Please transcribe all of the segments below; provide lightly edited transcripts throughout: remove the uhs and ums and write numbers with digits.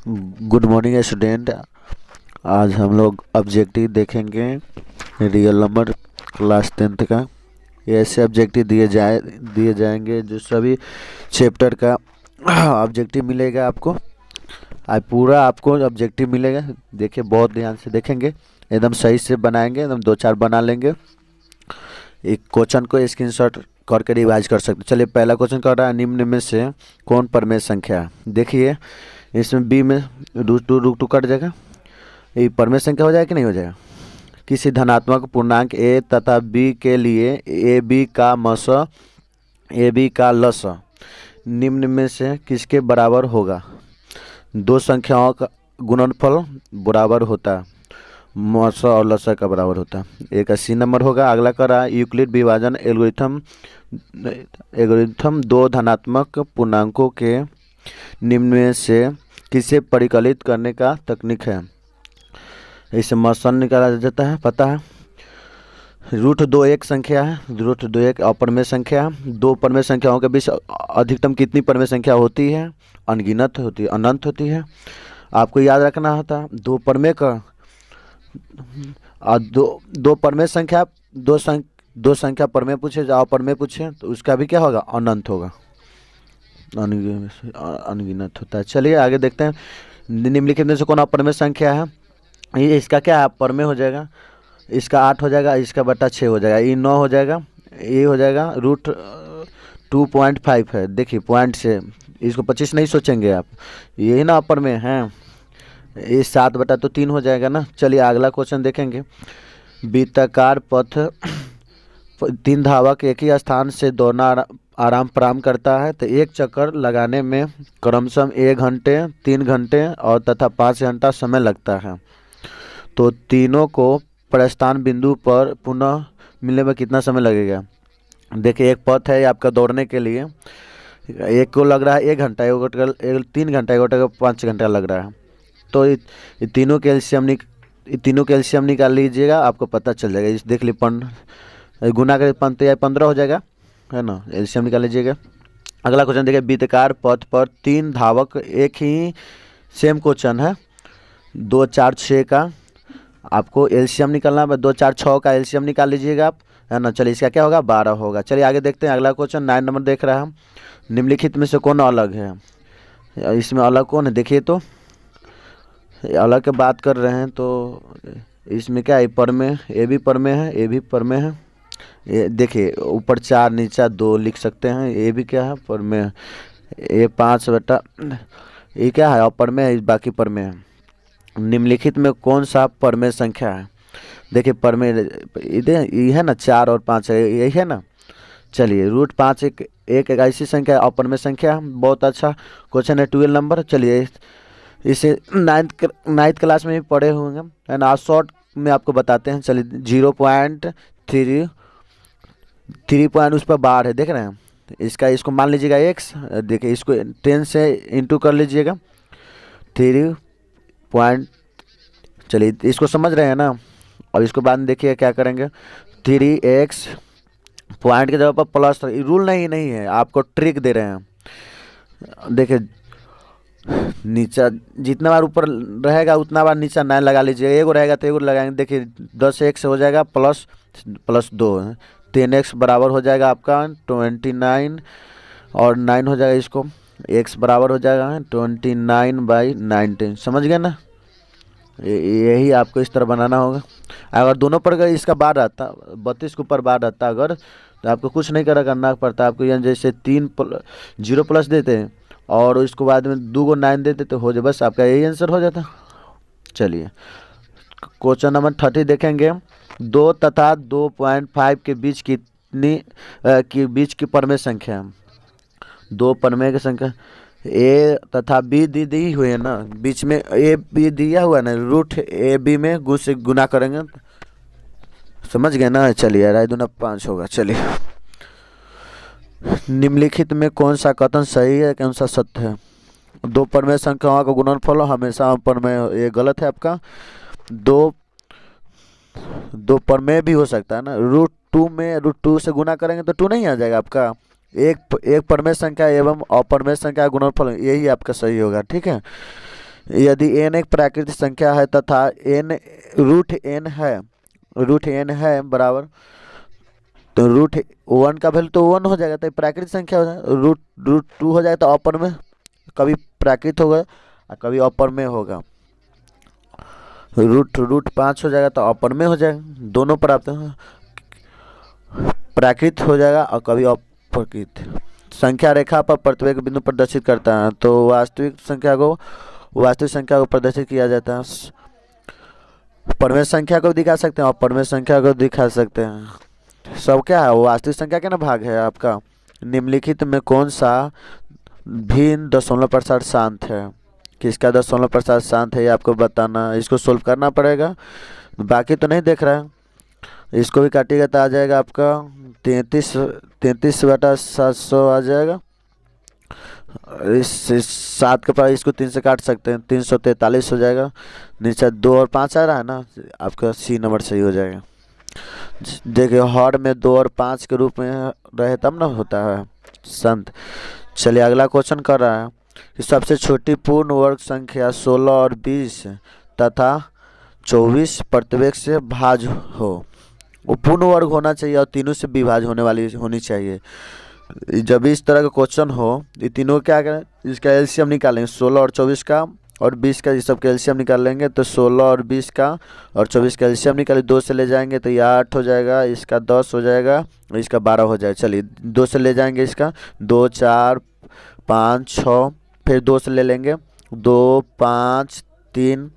Good morning student. आज हम लोग ऑब्जेक्टिव देखेंगे रियल नंबर क्लास 10th का। ये ऐसे ऑब्जेक्टिव दिए जाएंगे जो सभी चैप्टर का ऑब्जेक्टिव मिलेगा आपको। आज पूरा आपको ऑब्जेक्टिव मिलेगा। देखिए, बहुत ध्यान से देखेंगे, एकदम सही से बनाएंगे, एकदम 2-4 बना लेंगे। एक क्वेश्चन को स्क्रीनशॉट करके रिवाइज कर सकते। चलिए, पहला क्वेश्चन कर रहा है, निम्न में से कौन परमेय संख्या है। देखिए, इसमें बी में रूट टू कट जाएगा। ये परमेय संख्या हो जाएगा कि नहीं हो जाएगा। किसी धनात्मक पूर्णांक ए तथा बी के लिए ए बी का मस ए बी का लस निम्न में से किसके बराबर होगा। दो संख्याओं का गुणनफल बराबर होता है, मस और लस का बराबर होता है। एक 80 नंबर होगा। अगला करा, यूक्लिड विभाजन एल्गोरिथम एल्गोरिथम दो धनात्मक पूर्णांकों के निम्न में से किसे परिकलित करने का तकनीक है। इसे मसन निकाला जाता है, पता है। रूट दो एक संख्या है, रूट दो एक अपरमेय संख्या है। दो परमेय संख्याओं के बीच अधिकतम कितनी परमेय संख्या होती है। अनगिनत होती है, अनंत होती है। आपको याद रखना होता, दो परमेय का दो परमेय संख्या, दो संख्या परमेय पूछे या अपरमेय पूछे तो उसका भी क्या होगा, अनंत होगा, अनगिनत होता है। चलिए आगे देखते हैं, निम्नलिखित में से कौन अपरमेय संख्या है। ये इसका क्या है, परमेय हो जाएगा। इसका 8 हो जाएगा, इसका बटा 6 हो जाएगा, ये 9 हो जाएगा, ये हो जाएगा रूट 2.5 है। देखिए पॉइंट से इसको 25 नहीं सोचेंगे आप, यही ना अपरमेय है। ये 7/3 हो जाएगा ना। चलिए अगला क्वेश्चन देखेंगे। वृत्ताकार पथ 3 धावक एक ही स्थान से दौड़ना आराम प्रदान करता है, तो एक चक्कर लगाने में क्रमशः 1 घंटे, 3 घंटे और तथा 5 घंटा समय लगता है। तो तीनों को प्रस्थान बिंदु पर पुनः मिलने में कितना समय लगेगा। देखिए, एक पथ है आपका दौड़ने के लिए, एक को लग रहा है 1 घंटा, एक 3 घंटा, एक 5 घंटा लग रहा है। तो ये तीनों के एलसीएम निकाल लीजिएगा, आपको पता चल जाएगा। इस देख लीजिए, गुना कर 15 हो जाएगा, है ना। एलसीएम निकाल लीजिएगा। अगला क्वेश्चन देखिए, वृत्ताकार पथ पर 3 धावक एक ही सेम क्वेश्चन है, 2 4 6 का आपको एलसीएम निकालना है। 2 4 6 का एलसीएम निकाल लीजिएगा आप, है ना। चलिए इसका क्या होगा, 12 होगा। चलिए आगे देखते हैं। अगला क्वेश्चन 9 नंबर देख रहा है हम, निम्नलिखित में से कौन अलग है। इसमें अलग कौन है, देखिए तो अलग की बात कर रहे हैं तो इसमें क्या है, परमेय, ए भी परमेय है, ए भी परमेय है। ये देखिए ऊपर 4 नीचा 2 लिख सकते हैं। ये भी क्या है, परमेय। ये 5 बटा ये क्या है, अपरमेय है, बाकी परमेय है। निम्नलिखित में कौन सा परमेय संख्या है। देखिए परमेय ये है ना, 4 और 5 है, यही है ना। चलिए रूट 5 एक ऐसी संख्या है, अपरमेय संख्या। बहुत अच्छा क्वेश्चन है, 12 नंबर। चलिए इसे नाइन्थ क्लास में भी पढ़े होंगे, है ना। आज शॉर्ट में आपको बताते हैं। चलिए 0.3 पॉइंट उस पर बार है, देख रहे हैं। इसको मान लीजिएगा x। देखिए इसको 10 से इंटू कर लीजिएगा 3 पॉइंट। चलिए इसको समझ रहे हैं ना। और इसको बाद में देखिए क्या करेंगे, 3x पॉइंट के जगह पर प्लस। रूल नहीं है, आपको ट्रिक दे रहे हैं। देखिए नीचा जितना बार ऊपर रहेगा उतना बार नीचा 9 लगा लीजिए। एगो रहेगा तो एगो लगाएंगे। देखिए 10x हो जाएगा प्लस 2, 10x बराबर हो जाएगा आपका 29 और 9 हो जाएगा। इसको x बराबर हो जाएगा 29/19। समझ गए ना। यही आपको इस तरह बनाना होगा। अगर दोनों पर अगर इसका बार रहता, 32 के ऊपर बार रहता अगर, तो आपको कुछ नहीं करना पड़ता। आपको यहाँ जैसे 0 प्लस देते हैं और उसके बाद में 2 को 9 देते तो हो जाए, बस आपका यही आंसर हो जाता। चलिए क्वेश्चन नंबर 30 देखेंगे। 2 तथा 2.5 के बीच की परमेय संख्या है। 2 परमेय की संख्या ए तथा बी दी हुई है ना, बीच में ए बी दिया हुआ है ना, रूट ए बी में से गुना करेंगे, समझ गए ना। चलिए 2.5 होगा। चलिए निम्नलिखित में कौन सा कथन सही है, कौन सा सत्य है। 2 परमेय संख्याओं का गुणनफल हमेशा परमेय, ये गलत है आपका। दो परमेय भी हो सकता है ना। रूट 2 से गुना करेंगे तो 2 नहीं आ जाएगा आपका। एक परमेय संख्या एवं अपरमेय संख्या का गुणनफल, यही आपका सही होगा, ठीक है। यदि n एक प्राकृतिक संख्या है तथा n रूट n है बराबर, तो रूट वन का वैल्यू तो वन हो जाएगा, तो ये प्राकृतिक संख्या हो जाएगा। रूट रूट टू हो जाएगा तो अपर में कभी प्राकृत होगा और कभी अपर में होगा। रूट रूट 5 हो जाएगा तो अपर में हो जाएगा, दोनों प्राप्त प्राकृत हो जाएगा और कभी अपकृत। संख्या रेखा पर प्रत्येक बिंदु प्रदर्शित करता है, तो वास्तविक संख्या को प्रदर्शित किया जाता है। परमेय संख्या को दिखा सकते हैं और परमेय संख्या को दिखा सकते हैं। सब क्या है, वो वास्तविक संख्या का ना भाग है आपका। निम्नलिखित में कौन सा भिन्न दशमलव प्रसार शांत है, किसका दशमलव प्रसार शांत है ये आपको बताना, इसको सोल्व करना पड़ेगा। बाकी तो नहीं देख रहा है, इसको भी काटिएगा तो आ जाएगा आपका 33/700 आ जाएगा। इस 7 के पास इसको 3 से काट सकते हैं, 343 हो जाएगा। नीचे 2 और 5 आ रहा है ना, आपका सी नंबर सही हो जाएगा। देखिए हर में 2 और 5 के रूप में रहे तब ना होता है संत। चलिए अगला क्वेश्चन कर रहा है कि सबसे छोटी पूर्ण वर्ग संख्या 16 और 20 तथा 24 प्रत्येक से भाज्य हो। वो पूर्ण वर्ग होना चाहिए और तीनों से विभाज्य होने वाली होनी चाहिए। जब इस तरह का क्वेश्चन हो, ये तीनों क्या करें, इसका एलसीएम निकालेंगे 16 और 24 का और 20 का, ये सब का एलसीएम निकाल लेंगे। तो 16 और 20 का और 24 का एलसीएम निकाले, 2 से ले जाएंगे तो ये 8 हो जाएगा, इसका 10 हो जाएगा और इसका 12 हो जाएगा। चलिए 2 से ले जाएंगे, इसका 2 4 5 6, फिर 2 से ले लेंगे 2 5 3,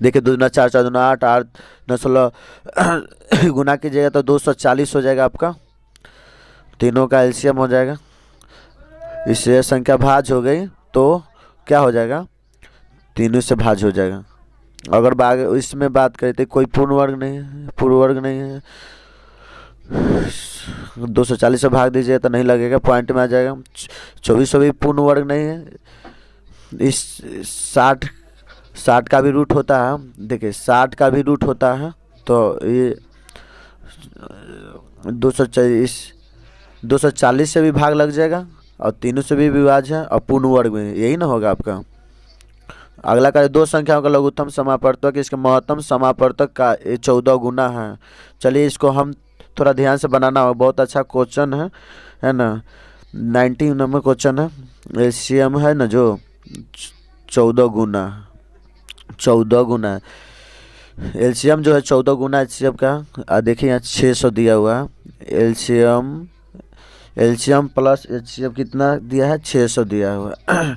देखिए 2 दूना 4 4 दूना 8 8 9 16 गुना कीजिएगा तो 240 हो जाएगा आपका। तीनों का एलसीएम हो जाएगा, इससे संख्या भाज्य हो गई तो क्या हो जाएगा, तीनों से भाज्य हो जाएगा। अगर इसमें बात करें तो कोई पूर्ण वर्ग नहीं है, पूर्ण वर्ग नहीं है, 240 से भाग दीजिए तो नहीं लगेगा, पॉइंट में आ जाएगा। 24 भी पूर्ण वर्ग नहीं है। इस 60 का भी रूट होता है, देखिए 60 का भी रूट होता है, तो ये 240 से भी भाग लग जाएगा और तीनों से भी विभाज्य है और पूर्ण वर्ग में, यही ना होगा आपका। अगला का 2 संख्याओं का लघुत्तम समापवर्तक, इसके महत्तम समापवर्तक का 14 गुना है। चलिए इसको हम थोड़ा ध्यान से बनाना होगा, बहुत अच्छा क्वेश्चन है ना। 19 नंबर क्वेश्चन है, एलसीएम है ना जो 14 गुना एलसीएम जो है 14 गुना एलसीएम का। देखिए यहाँ 600 दिया हुआ है। एलसीएम प्लस एचसीएफ कितना दिया है, 600 दिया हुआ है।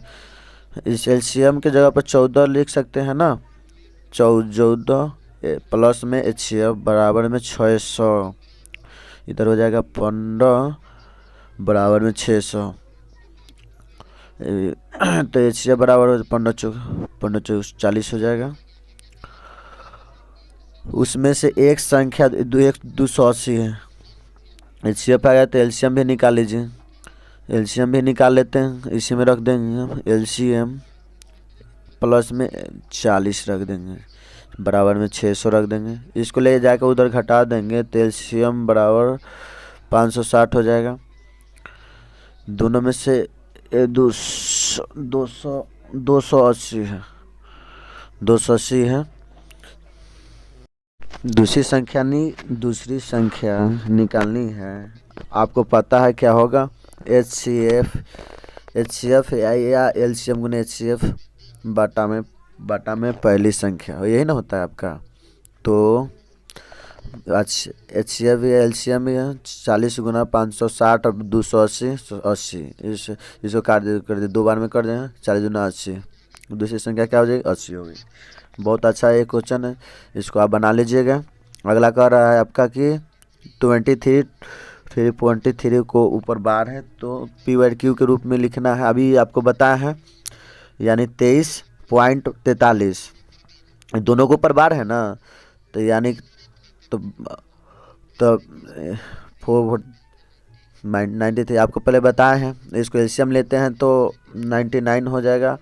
इस एलसीएम के जगह पर 14 लिख सकते हैं ना, 14 प्लस में एचसीएफ बराबर में 600, इधर हो जाएगा 15 बराबर में 600। तो एचसीएफ बराबर 15 40 हो जाएगा। उसमें से एक संख्या 280 है, एचसीएफ आ गया तो एलसीएम भी निकाल लीजिए। एलसीएम भी निकाल लेते हैं, इसी में रख देंगे एलसीएम प्लस में 40 रख देंगे बराबर में 600 रख देंगे। इसको ले जाकर उधर घटा देंगे तो एलसीएम बराबर 560 हो जाएगा। दोनों में से 280 है, 280 है। दूसरी संख्या निकालनी है, आपको पता है क्या होगा, एचसीएफ या एलसीएम गुने एचसीएफ बाटा में पहली संख्या, यही ना होता है आपका। तो एचसीएफ या एलसीएम 40 गुना 560 और 280 इसको काट कर दे, 2 बार में कर दें, 40 गुना 80, दूसरी संख्या क्या हो जाएगी, 80 होगी। बहुत अच्छा ये क्वेश्चन है, इसको आप बना लीजिएगा। अगला कह रहा है आपका कि 23 को ऊपर बार है तो p/q के रूप में लिखना है, अभी आपको बताया है, यानी 23.43 दोनों के ऊपर बार है ना, तो यानी तो 493 आपको पहले बताए हैं। इसको एलसीएम लेते हैं तो 99 हो जाएगा,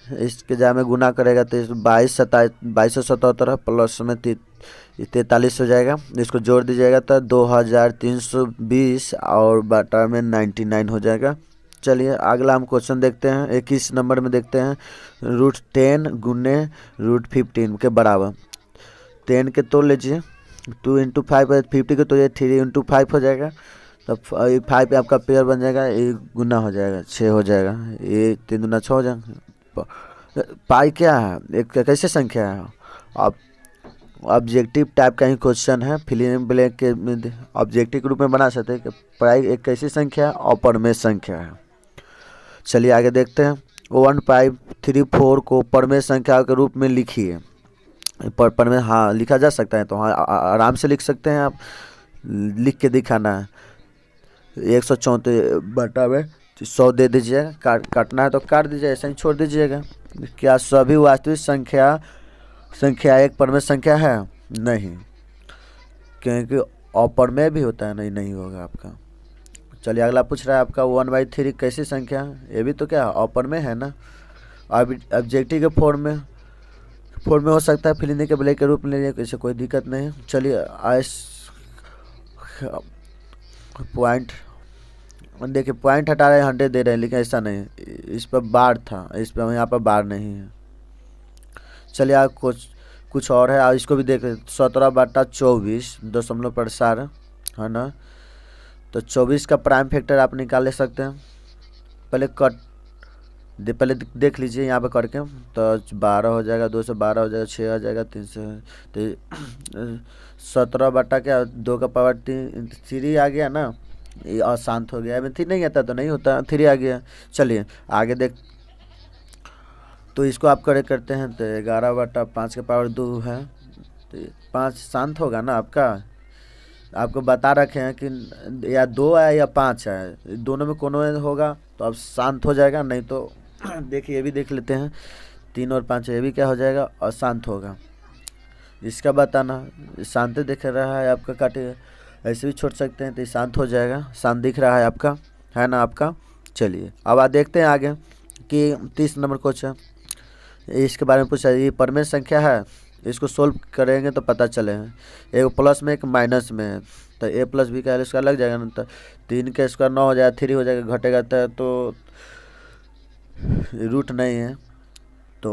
इसके जगह में गुना करेगा तो 2277 प्लस में 43 हो जाएगा। इसको जोड़ दीजिएगा तो 2320 और बटा में 99 हो जाएगा। चलिए अगला हम क्वेश्चन देखते हैं। 21 नंबर में देखते हैं, √10 गुने √15 के बराबर। 10 के तोड़ लीजिए, 2 × 5 है, 50 के तो ये 3 × 5 हो जाएगा, तब 5 आपका पेयर बन जाएगा, ये गुना हो जाएगा 6 हो जाएगा, ये 3 दूना 6 हो जाएगा। पाई क्या है, एक कैसे संख्या है? अब ऑब्जेक्टिव टाइप का ही क्वेश्चन है, फिलिंग ब्लैंक के ऑब्जेक्टिव के रूप में बना सकते हैं कि पाई एक कैसी संख्या है, अपरमेय संख्या है। चलिए आगे देखते हैं। 1534 को परमेय संख्या के रूप में लिखिए। पर में हाँ लिखा जा सकता है, तो हाँ आराम से लिख सकते हैं आप, लिख के दिखाना है। 134 बटा में 100 दे दीजिएगा, काटना है तो काट दीजिए, ऐसा ही छोड़ दीजिएगा। क्या सभी वास्तविक संख्या एक परमेय संख्या है? नहीं, क्योंकि अपरमेय भी होता है, नहीं होगा आपका। चलिए अगला पूछ रहा है आपका 1/3 कैसी संख्या है? ये भी तो क्या अपरमेय है ना। ऑब्जेक्टिव के फॉर्म में हो सकता है, फिलिंग के ब्लैंक के रूप में ले लीजिए, इससे कोई दिक्कत नहीं है। चलिए पॉइंट देखिए, पॉइंट हटा रहे हैं, 100 दे रहे हैं, लेकिन ऐसा नहीं, इस पर बार था, इस पर यहाँ पर बार नहीं है। चलिए आप कुछ और है, आप इसको भी देख रहे। 17/24.4 है ना, तो 24 का प्राइम फैक्टर आप निकाल ले सकते हैं। पहले देख लीजिए यहाँ पे करके, तो 12 हो जाएगा, 2 से 12 हो जाएगा, 6 हो जाएगा, 3 से तो 17 बटा क्या 2 का पावर 3 आ गया ना, ये अशांत हो गया। में 3 नहीं आता तो नहीं होता, 3 आ गया। चलिए आगे देख, तो इसको आप करते हैं तो 11 बटा 5 के पावर 2 है, तो 5 शांत होगा ना आपका। आपको बता रखे हैं कि या 2 है या 5 है, दोनों में कोनो होगा तो अब शांत हो जाएगा, नहीं तो देखिए ये भी देख लेते हैं, 3 और 5 ये भी क्या हो जाएगा, अशांत होगा। इसका बताना, शांत दिख रहा है आपका, काटे ऐसे भी छोड़ सकते हैं, तो शांत हो जाएगा, शांत दिख रहा है आपका, है ना आपका। चलिए अब आप देखते हैं आगे कि 30 नंबर क्वेश्चन, इसके बारे में पूछा, ये परमेय संख्या है, इसको सोल्व करेंगे तो पता चले हैं। एक प्लस में एक माइनस में है, तो a + b का स्क्वायर लग जाएगा ना, तो 3 का स्क्वायर 9 हो जाएगा, 3 हो जाएगा, घटेगा तो रूट नहीं है तो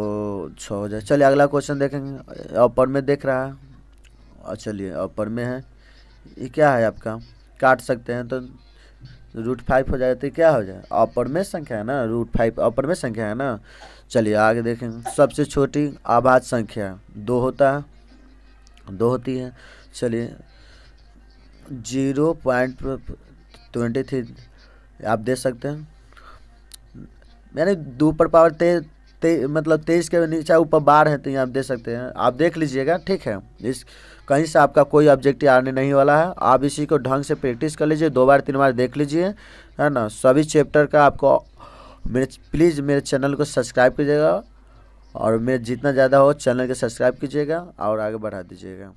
6 हो जाए। चलिए अगला क्वेश्चन देखेंगे। अपर में देख रहा है, और चलिए अपर में है, ये क्या है आपका, काट सकते हैं तो √5 हो जाएगा, तो क्या हो जाए, अपर में संख्या है ना, √5 अपर में संख्या है ना। चलिए आगे देखेंगे। सबसे छोटी अभाज्य संख्या 2 होती है। चलिए 0.23 आप दे सकते हैं, यानी 2 पर पावर मतलब 23 के नीचे ऊपर बार है, तो यहाँ आप दे सकते हैं, आप देख लीजिएगा, ठीक है। इस कहीं से आपका कोई ऑब्जेक्टिव आने नहीं वाला है, आप इसी को ढंग से प्रैक्टिस कर लीजिए, 2 बार 3 बार देख लीजिए, है ना। सभी चैप्टर का आपको प्लीज़ मेरे चैनल को सब्सक्राइब कीजिएगा, और मेरे जितना ज़्यादा हो चैनल को सब्सक्राइब कीजिएगा और आगे बढ़ा दीजिएगा।